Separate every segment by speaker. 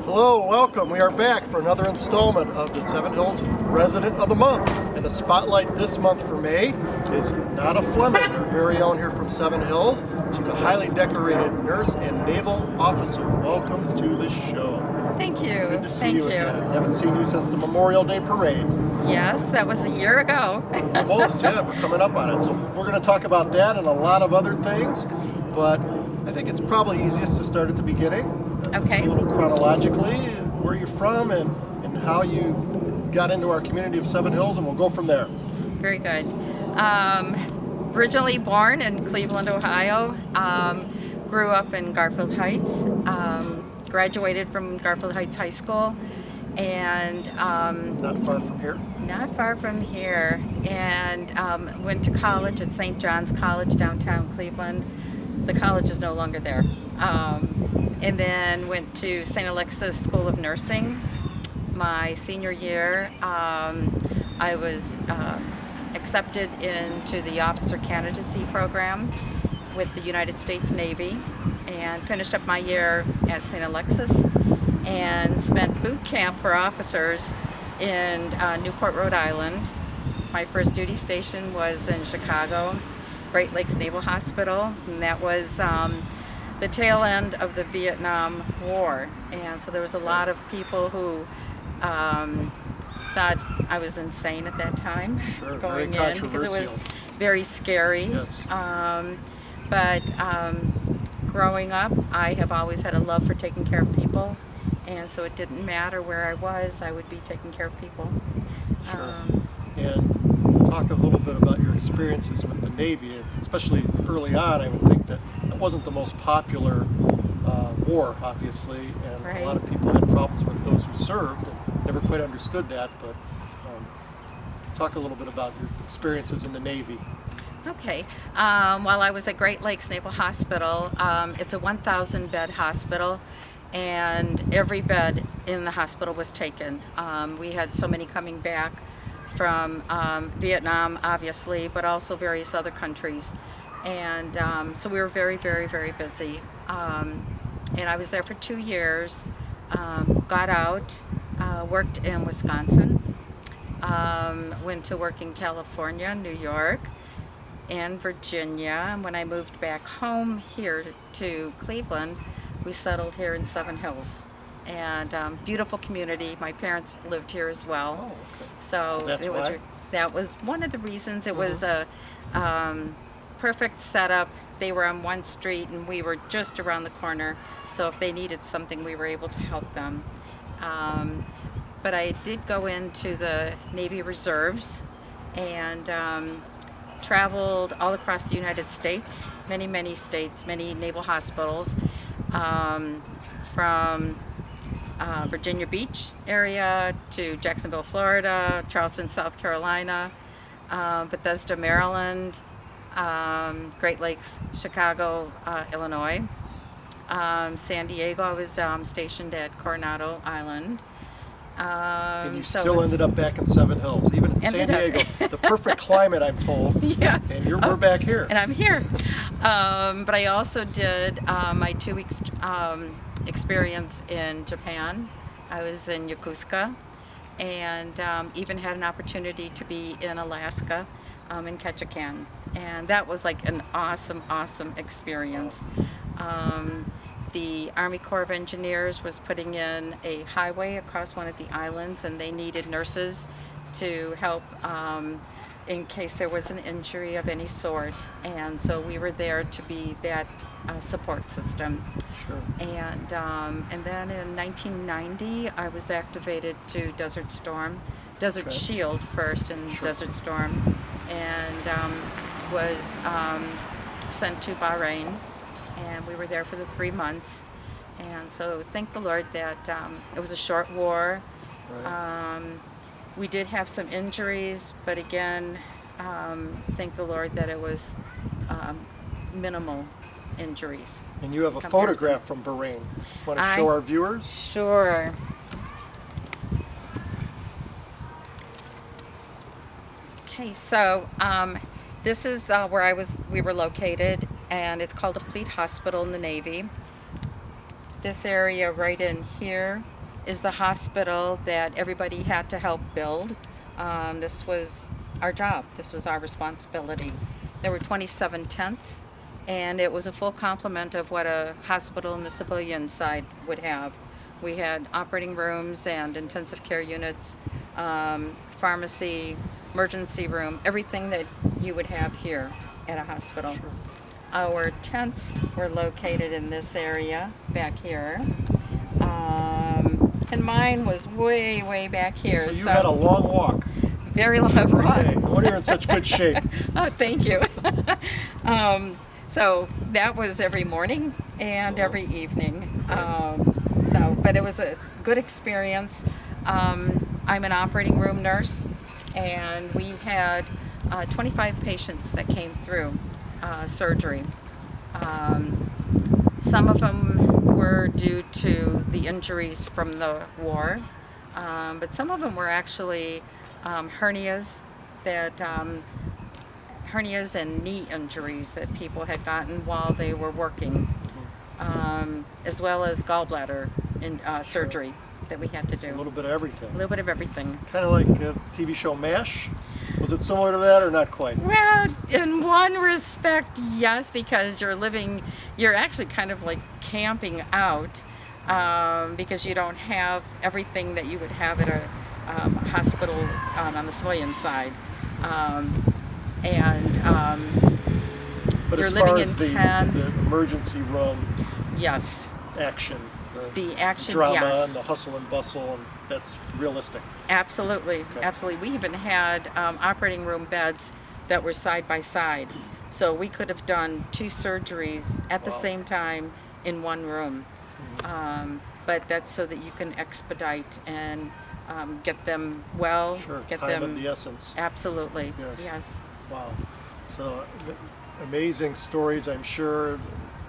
Speaker 1: Hello, welcome. We are back for another installment of the Seven Hills Resident of the Month. And the spotlight this month for May is Nada Fleming, our very own here from Seven Hills. She's a highly decorated nurse and naval officer. Welcome to the show.
Speaker 2: Thank you.
Speaker 1: Good to see
Speaker 2: Thank
Speaker 1: you again. I haven't seen you since the Memorial Day Parade.
Speaker 2: Yes, that was a year ago.
Speaker 1: Almost, yeah, we're coming up on it. So we're going to talk about that and a lot of other things, but I think it's probably easiest to start at the beginning.
Speaker 2: Okay.
Speaker 1: A little chronologically, where you're from and how you got into our community of Seven Hills, and we'll go from there.
Speaker 2: Very good. Originally born in Cleveland, Ohio. Grew up in Garfield Heights. Graduated from Garfield Heights High School. And
Speaker 1: Not far from here.
Speaker 2: not far from here. And went to college at St. John's College, downtown Cleveland. The college is no longer there. And then went to St. Alexis School of Nursing. My senior year, I was accepted into the officer candidacy program with the United States Navy and finished up my year at St. Alexis and spent boot camp for officers in Newport, Rhode Island. My first duty station was in Chicago, Great Lakes Naval Hospital, and that was the tail end of the Vietnam War. And so there was a lot of people who thought I was insane at that time,
Speaker 1: Sure,
Speaker 2: going
Speaker 1: very
Speaker 2: in because it was
Speaker 1: controversial.
Speaker 2: very scary.
Speaker 1: Yes.
Speaker 2: But growing up, I have always had a love for taking care of people, and so it didn't matter where I was, I would be taking care of people.
Speaker 1: Sure. And talk a little bit about your experiences with the Navy, especially early on. I would think that wasn't the most popular war, obviously, and
Speaker 2: Right.
Speaker 1: a lot of people had problems with those who served and never quite understood that, but talk a little bit about your experiences in the Navy.
Speaker 2: Okay. While I was at Great Lakes Naval Hospital, it's a 1,000 bed hospital, and every bed in the hospital was taken. We had so many coming back from Vietnam, obviously, but also various other countries. And so we were very, very, very busy. And I was there for 2 years, got out, worked in Wisconsin, went to work in California, New York, and Virginia. And when I moved back home here to Cleveland, we settled here in Seven Hills. And beautiful community. My parents lived here as well.
Speaker 1: Oh, okay.
Speaker 2: So
Speaker 1: that's
Speaker 2: it was
Speaker 1: why?
Speaker 2: that was one of the reasons. It was a perfect setup. They were on one street and we were just around the corner. So if they needed something, we were able to help them. But I did go into the Navy Reserves and traveled all across the United States, many states, many naval hospitals, from Virginia Beach area to Jacksonville, Florida, Charleston, South Carolina, Bethesda, Maryland, Great Lakes, Chicago, Illinois, San Diego. I was stationed at Coronado Island.
Speaker 1: And you
Speaker 2: so it
Speaker 1: still
Speaker 2: was-
Speaker 1: ended up back in Seven Hills, even in San
Speaker 2: Ended up-
Speaker 1: Diego. The perfect climate, I'm told.
Speaker 2: Yes.
Speaker 1: And we're back here.
Speaker 2: And I'm here. But I also did my 2 weeks experience in Japan. I was in Yokosuka, and even had an opportunity to be in Alaska, in Ketchikan. And that was like an awesome experience. The Army Corps of Engineers was putting in a highway across one of the islands, and they needed nurses to help in case there was an injury of any sort. And so we were there to be that support system.
Speaker 1: Sure.
Speaker 2: And then in 1990, I was activated to Desert
Speaker 1: Okay.
Speaker 2: Shield first, and
Speaker 1: Sure.
Speaker 2: Desert Storm, and was sent to Bahrain, and we were there for the 3 months. And so thank the Lord that it was a short war.
Speaker 1: Right.
Speaker 2: We did have some injuries, but again, thank the Lord that it was minimal injuries.
Speaker 1: And you have a
Speaker 2: comparison.
Speaker 1: photograph from Bahrain. Want to
Speaker 2: I-
Speaker 1: show our viewers?
Speaker 2: Sure. Okay, so this is where we were located, and it's called a fleet hospital in the Navy. This area right in here is the hospital that everybody had to help build. This was our job. This was our responsibility. There were 27 tents, and it was a full complement of what a hospital in the civilian side would have. We had operating rooms and intensive care units, pharmacy, emergency room, everything that you would have here at a hospital.
Speaker 1: Sure.
Speaker 2: Our tents were located in this area back here. And mine was way, way back here.
Speaker 1: So you had a long walk.
Speaker 2: Very long
Speaker 1: Every
Speaker 2: walk.
Speaker 1: day. No wonder you're in such good shape.
Speaker 2: Oh, thank you. So that was every morning and every evening. But it was a good experience. I'm an operating room nurse, and we had 25 patients that came through surgery. Some of them were due to the injuries from the war, but some of them were actually hernias and knee injuries that people had gotten while they were working, as well as gallbladder surgery that we had to do.
Speaker 1: A little bit of everything.
Speaker 2: A little bit of everything.
Speaker 1: Kind of like a TV show MASH. Was it similar to that or not quite?
Speaker 2: Well, in one respect, yes, because you're actually kind of like camping out, because you don't have everything that you would have at a hospital on the civilian side.
Speaker 1: But
Speaker 2: you're
Speaker 1: as far
Speaker 2: living
Speaker 1: as
Speaker 2: in
Speaker 1: the
Speaker 2: tents.
Speaker 1: emergency room
Speaker 2: Yes,
Speaker 1: action,
Speaker 2: the action,
Speaker 1: drama
Speaker 2: yes.
Speaker 1: and the hustle and bustle, and that's realistic.
Speaker 2: Absolutely,
Speaker 1: Okay.
Speaker 2: absolutely. We even had operating room beds that were side by side. So we could have done 2 surgeries at the
Speaker 1: Wow.
Speaker 2: same time in one room. But that's so that you can expedite and get them well,
Speaker 1: Sure,
Speaker 2: get
Speaker 1: time
Speaker 2: them...
Speaker 1: of the essence.
Speaker 2: Absolutely,
Speaker 1: Yes.
Speaker 2: yes.
Speaker 1: Wow. So amazing stories, I'm sure,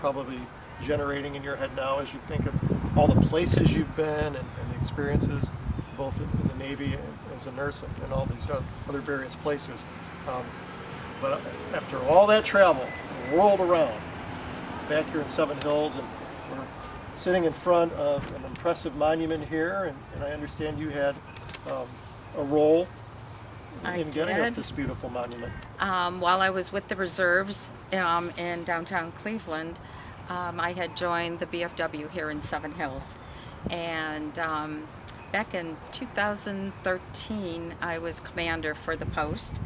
Speaker 1: probably generating in your head now as you think of all the places you've been and the experiences, both in the Navy and as a nurse and all these other various places. But after all that travel, the world around, back here in Seven Hills, and we're sitting in front of an impressive monument here, and I understand you had a role
Speaker 2: I
Speaker 1: in getting us
Speaker 2: did.
Speaker 1: this beautiful monument.
Speaker 2: While I was with the reserves in downtown Cleveland, I had joined the BFW here in Seven Hills. And back in 2013, I was commander for the post.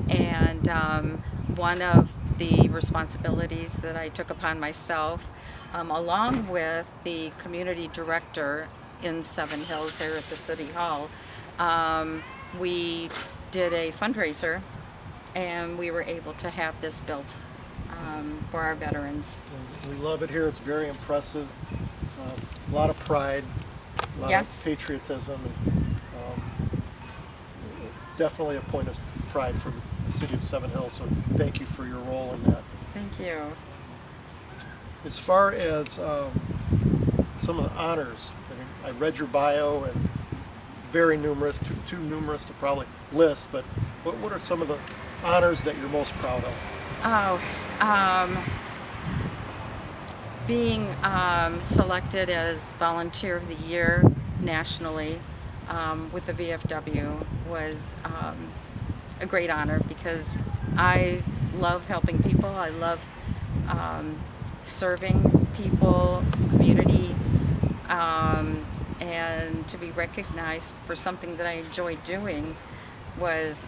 Speaker 2: And one of the responsibilities that I took upon myself, along with the community director in Seven Hills here at the City Hall, we did a fundraiser, and we were able to have this built for our veterans.
Speaker 1: And we love it here. It's very impressive. A lot of pride, a lot
Speaker 2: Yes.
Speaker 1: of patriotism, and definitely a point of pride for the city of Seven Hills. So thank you for your role in that.
Speaker 2: Thank you.
Speaker 1: As far as some of the honors, I mean, I read your bio, and very numerous, too numerous to probably list, but what are some of the honors that you're most proud of?
Speaker 2: Oh, being selected as Volunteer of the Year nationally with the VFW was a great honor, because I love helping people. I love serving people, community, and to be recognized for something that I enjoy doing was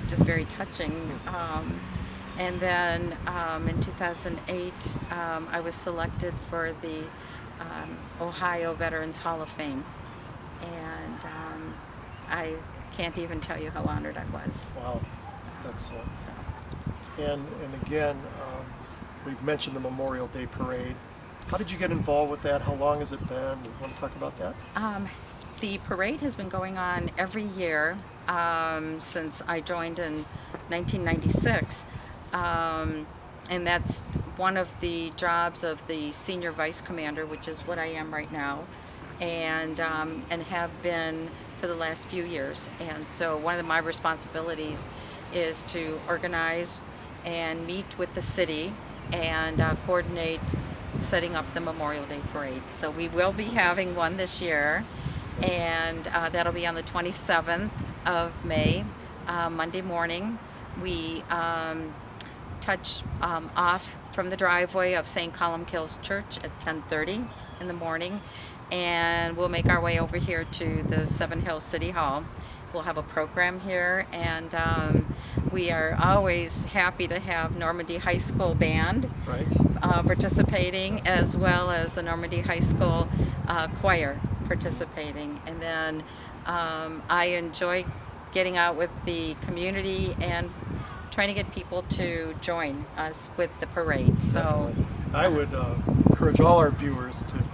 Speaker 2: just very touching. And then in 2008, I was selected for the Ohio Veterans Hall of Fame. And I can't even tell you how honored I was.
Speaker 1: Wow, excellent.
Speaker 2: So.
Speaker 1: And again, we've mentioned the Memorial Day Parade. How did you get involved with that? How long has it been? You want to talk about that?
Speaker 2: The parade has been going on every year since I joined in 1996. And that's one of the jobs of the Senior Vice Commander, which is what I am right now, and have been for the last few years. And so one of my responsibilities is to organize and meet with the city and coordinate setting up the Memorial Day Parade. So we will be having one this year, and that'll be on the 27th of May, Monday morning. We touch off from the driveway of St. Columkille's Church at 10:30 in the morning, and we'll make our way over here to the Seven Hills City Hall. We'll have a program here, and we are always happy to have Normandy High School Band
Speaker 1: Right.
Speaker 2: participating, as well as the Normandy High School choir participating. And then I enjoy getting out with the community and trying to get people to join us with the parade. So
Speaker 1: I would encourage all our viewers to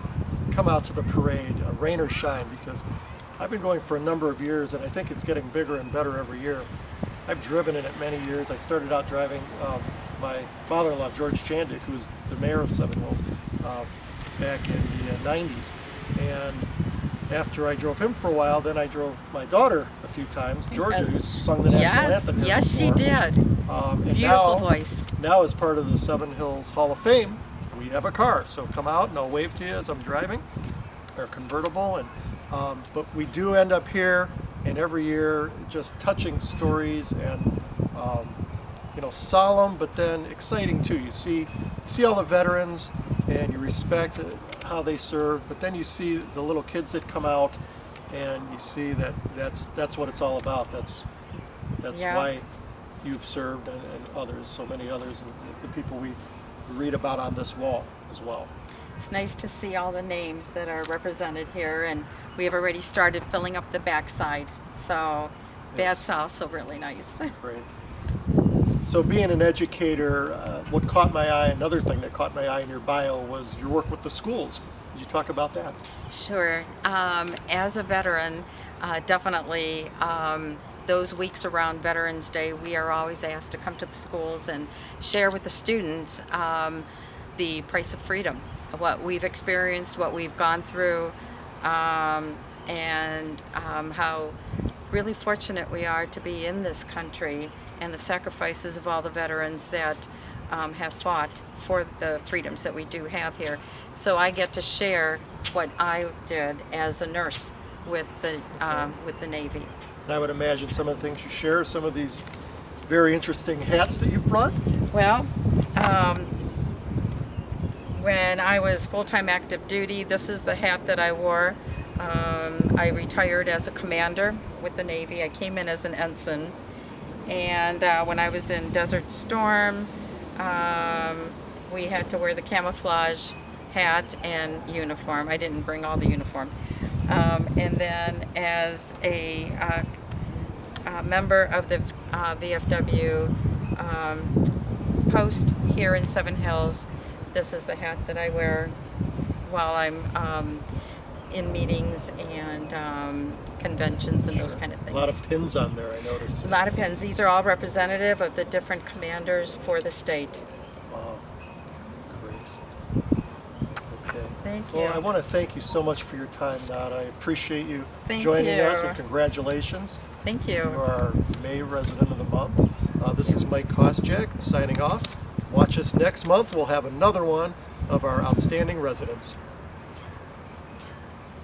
Speaker 1: come out to the parade, rain or shine, because I've been going for a number of years, and I think it's getting bigger and better every year. I've driven in it many years. I started out driving my father-in-law, George Chandick, who was the mayor of Seven Hills back in the 90s. And after I drove him for a while, then I drove my daughter a few times, Georgia, who sung the national anthem here
Speaker 2: yes, she
Speaker 1: before.
Speaker 2: did.
Speaker 1: And
Speaker 2: Beautiful
Speaker 1: now,
Speaker 2: voice.
Speaker 1: Now, as part of the Seven Hills Hall of Fame, we have a car. So come out and I'll wave to you as I'm driving, our convertible. And but we do end up here, and every year just touching stories and solemn, but then exciting too. You see all the veterans, and you respect how they serve, but then you see the little kids that come out, and you see that's what it's all about. That's
Speaker 2: Yeah.
Speaker 1: why you've served, and others, so many others, and the people we read about on this wall as well.
Speaker 2: It's nice to see all the names that are represented here, and we have already started filling up the backside. So that's also really nice.
Speaker 1: Great. So being an educator, what caught my eye, another thing that caught my eye in your bio was your work with the schools. Could you talk about that?
Speaker 2: Sure. As a veteran, definitely those weeks around Veterans Day, we are always asked to come to the schools and share with the students the price of freedom, what we've experienced, what we've gone through, and how really fortunate we are to be in this country, and the sacrifices of all the veterans that have fought for the freedoms that we do have here. So I get to share what I did as a nurse with the Navy.
Speaker 1: And I would imagine some of the things you share, some of these very interesting hats that you've brought.
Speaker 2: Well, when I was full-time active duty, this is the hat that I wore. I retired as a commander with the Navy. I came in as an ensign. And when I was in Desert Storm, we had to wear the camouflage hat and uniform. I didn't bring all the uniform. And then as a member of the VFW post here in Seven Hills, this is the hat that I wear while I'm in meetings and conventions and those kind of things.
Speaker 1: A lot of pins on there, I noticed.
Speaker 2: A lot of pins. These are all representative of the different commanders for the state.
Speaker 1: Wow. Great. Okay.
Speaker 2: Thank you.
Speaker 1: Well, I want to thank you so much for your time, Nat. I appreciate you
Speaker 2: Thank
Speaker 1: joining
Speaker 2: you.
Speaker 1: us, and congratulations.
Speaker 2: Thank
Speaker 1: You
Speaker 2: you.
Speaker 1: are our May resident of the month. This is Mike Kostjak signing off. Watch us next month. We'll have another one of our outstanding residents.